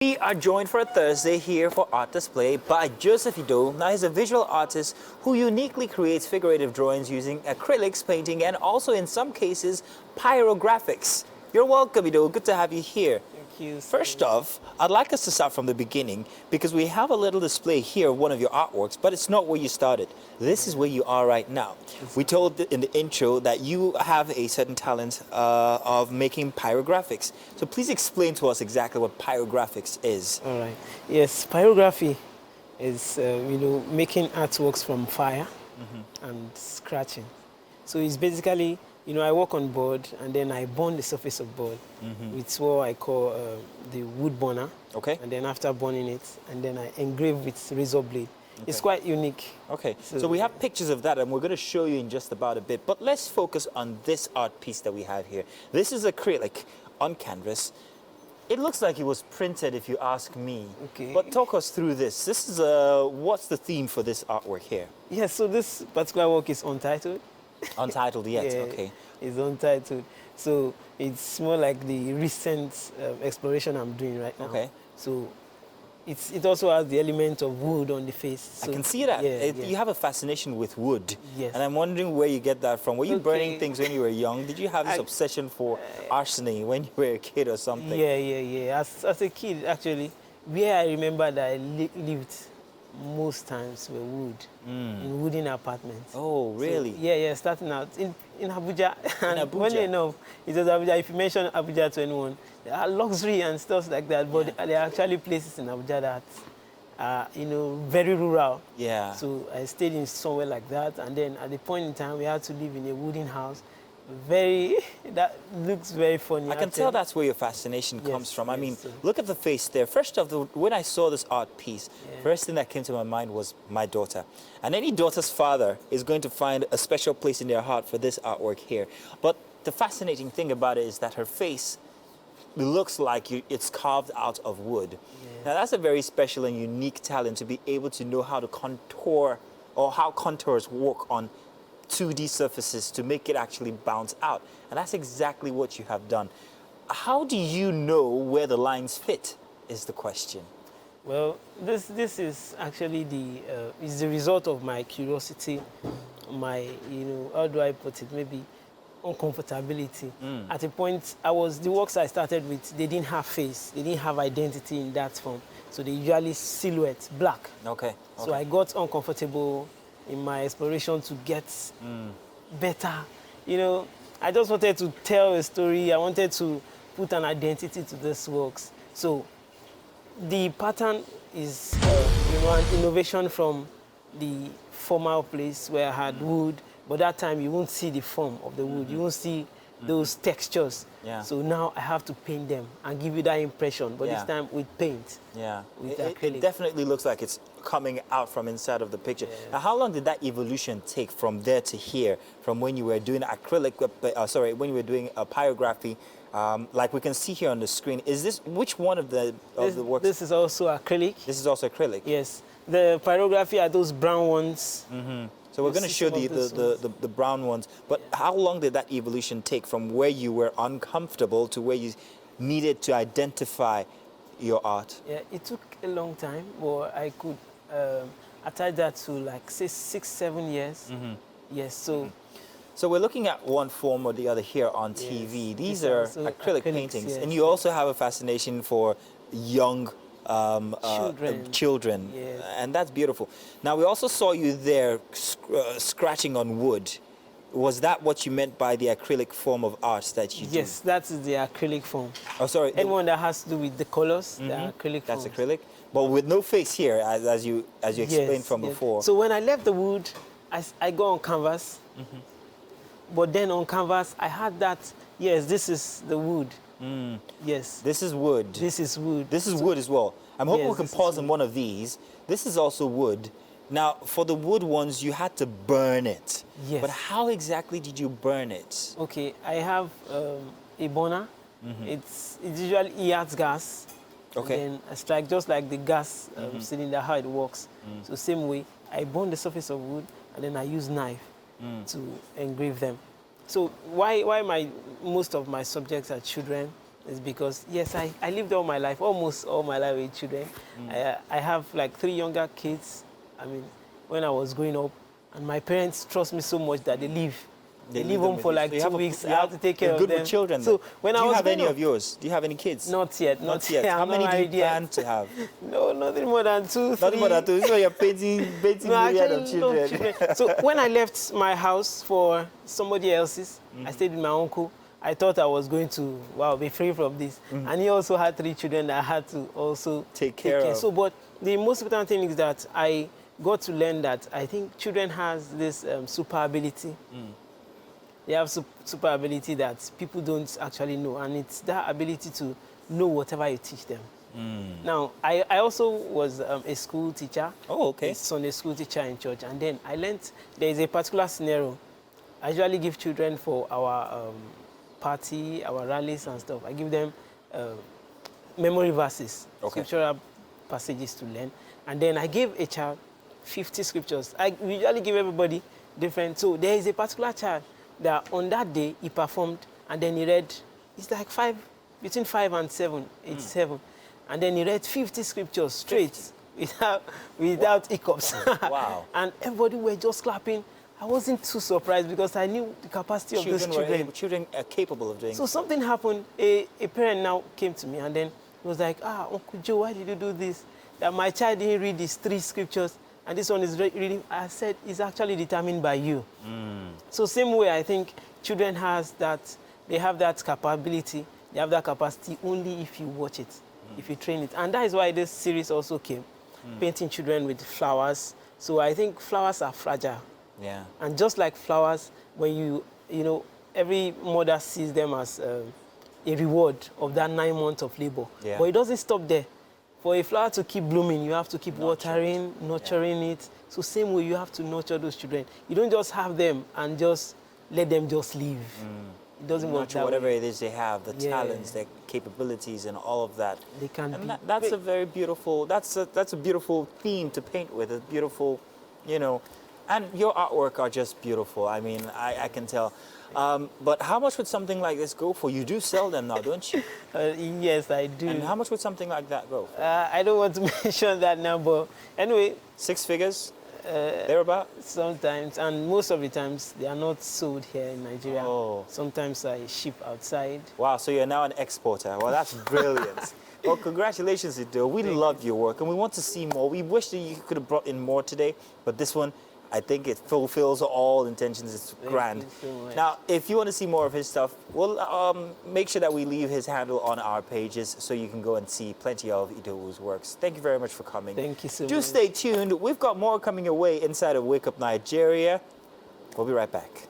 We are joined for a Thursday here for Art Display by Joseph Idowu. Now, he's a visual artist who uniquely creates figurative drawings using acrylics, painting, and also in some cases, pyrographics. You're welcome, Idowu. Good to have you here. Thank you. First off, I'd like us to start from the beginning because we have a little display here of one of your artworks, but it's not where you started. This is where you are right now. We told in the intro that you have a certain talent of making pyrographics. So please explain to us exactly what pyrographics is. All right. Yes, pyrography is making artworks from fire and scratching. So it's basically I work on board and then I burn the surface of board with what I call the wood burner. Okay. And then after burning it, and then I engrave with razor blade. Okay. It's quite unique. Okay, so we have pictures of that and we're going to show you in just about a bit. But let's focus on this art piece that we have here. This is acrylic on canvas. It looks like it was printed, if you ask me. Okay. But talk us through this. This is what's the theme for this artwork here? Yes, so this particular work is untitled. Untitled yet, Yeah, okay. It's untitled. So it's more like the recent exploration I'm doing right now. Okay. So it also has the element of wood on the face. So, I can see that. Yeah, You have a fascination with wood. Yes. And I'm wondering where you get that from. Were you burning Okay. things when you were young? Did you have this obsession for arsenic when you were a kid or something? Yeah. As a kid, actually, where I remember that I lived most times were wood, in wooden apartments. Oh, really? So, yeah, starting out in Abuja. And Abuja? funny enough, it was Abuja. If you mention Abuja to anyone, there are luxury and stuff like that, but there are actually places in Abuja that are, very rural. Yeah. So I stayed in somewhere like that, and then at the point in time, we had to live in a wooden house. That looks very funny. I can tell that's where your fascination comes from. I mean, so- look at the face there. First off, when I saw this art piece, first thing that came to my mind was my daughter. And any daughter's father is going to find a special place in their heart for this artwork here. But the fascinating thing about it is that her face looks like it's carved out of wood. Now, that's a very special and unique talent to be able to know how to contour or how contours work on 2D surfaces to make it actually bounce out. And that's exactly what you have done. How do you know where the lines fit is the question. Well, this is actually is the result of my curiosity, my, how do I put it, maybe uncomfortability. At a point, the works I started with, they didn't have face, they didn't have identity in that form. So they usually silhouette, black. Okay. So I got uncomfortable in my exploration to get better. I just wanted to tell a story. I wanted to put an identity to these works. So the pattern is, an innovation from the former place where I had wood, but that time you won't see the form of the wood. You won't see those textures. Yeah. So now I have to paint them and give you that impression, but this time with paint. Yeah, With it acrylic. definitely looks like it's coming out from inside of the picture. Now, how long did that evolution take from there to here, from when you were doing acrylic, when you were doing a pyrography, like we can see here on the screen? Is this, which one of the works? This is also acrylic. This is also acrylic? Yes. The pyrography are those brown ones. So we're going to show the brown ones. But how long did that evolution take from where you were uncomfortable to where you needed to identify your art? Yeah, it took a long time, but I could attach that to like say 6-7 years. Yes, so. So we're looking at one form or the other here on TV. These are also acrylic acrylics, paintings, yes. and you also have a fascination for young children, Yes. and that's beautiful. Now, we also saw you there scratching on wood. Was that what you meant by the acrylic form of art that you do? Yes, that is the acrylic form. Oh, sorry. Anyone that has to do with the colors, the acrylic That's forms. acrylic, but with no face here, as you explained from before. So when I left the wood, I go on canvas. But then on canvas, I had that, yes, this is the wood. Yes. This is wood. This is wood. This is wood as well. I'm hoping Yes, we can this is pause on one of these. This is also wood. Now, for the wood ones, you had to burn it. Yes. But how exactly did you burn it? Okay, I have a burner. It's usually earth gas. Okay. And then I strike just like the gas cylinder, how it works. So same way, I burn the surface of wood and then I use knife to engrave them. So why most of my subjects are children is because, yes, I lived all my life, almost all my life with children. I have like 3 younger kids. I mean, when I was growing up, and my parents trust me so much that they leave. They leave home for like 2 weeks. I have to take care of them. You're good with children. So when do I you was have any up, of yours? Do you have any kids? Not yet. Not yet. How many do you plan to have? No, nothing more than 2, 3. Nothing more than 2. So you're painting No, myriad of actually, no children. children. So when I left my house for somebody else's, I stayed with my uncle. I thought I was going to, be free from this. And he also had 3 children that I had to also take care of. So, but the most important thing is that I got to learn that I think children has this super ability. They have super ability that people don't actually know, and it's that ability to know whatever you teach them. Now, I also was a school teacher. Oh, okay. A Sunday school teacher in church, and then I learned there is a particular scenario I usually give children for our party, our rallies and stuff. I give them memory verses, scriptural passages to learn, and then I gave a child 50 scriptures. I usually give everybody different. So there is a particular child that on that day he performed, and then he read, it's like between 5 and 7, it's 7. And then he read 50 scriptures straight without hiccups. Wow. And everybody were just clapping. I wasn't too surprised because I knew the capacity of those children. Children are capable of doing. So something happened. A parent now came to me and then he was like, Uncle Joe, why did you do this? That my child didn't read these 3 scriptures and this one is reading. I said, it's actually determined by you. So same way, I think children they have that capability, they have that capacity only if you watch it, if you train it. And that is why this series also came, painting children with flowers. So I think flowers are fragile. Yeah. And just like flowers, when you know, every mother sees them as a reward of that 9 months of labor. Yeah. But it doesn't stop there. For a flower to keep blooming, you have to keep watering, nurturing it. So same way, you have to nurture those children. You don't just have them and just let them just live. It doesn't work that way. Whatever it is they have, the talents, their capabilities, and all of that. They can be. That's a very beautiful. That's a beautiful theme to paint with. It's beautiful, and your artwork are just beautiful. I mean, I can tell. But how much would something like this go for? You do sell them now, don't you? Yes, I do. And how much would something like that go for? I don't want to mention that now, but anyway. 6 figures? Thereabout? Sometimes, and most of the times, they are not sold here in Nigeria. Oh. Sometimes I ship outside. Wow, so you're now an exporter. Well, that's brilliant. Well, congratulations, Idowu. We loved your work, and we want to see more. We wish that you could have brought in more today, but this one, I think it fulfills all intentions. It's grand. Thank you so much. Now, if you want to see more of his stuff, we'll make sure that we leave his handle on our pages so you can go and see plenty of Idowu's works. Thank you very much for coming. Thank you so much. Do stay tuned. We've got more coming your way inside of Wake Up Nigeria. We'll be right back.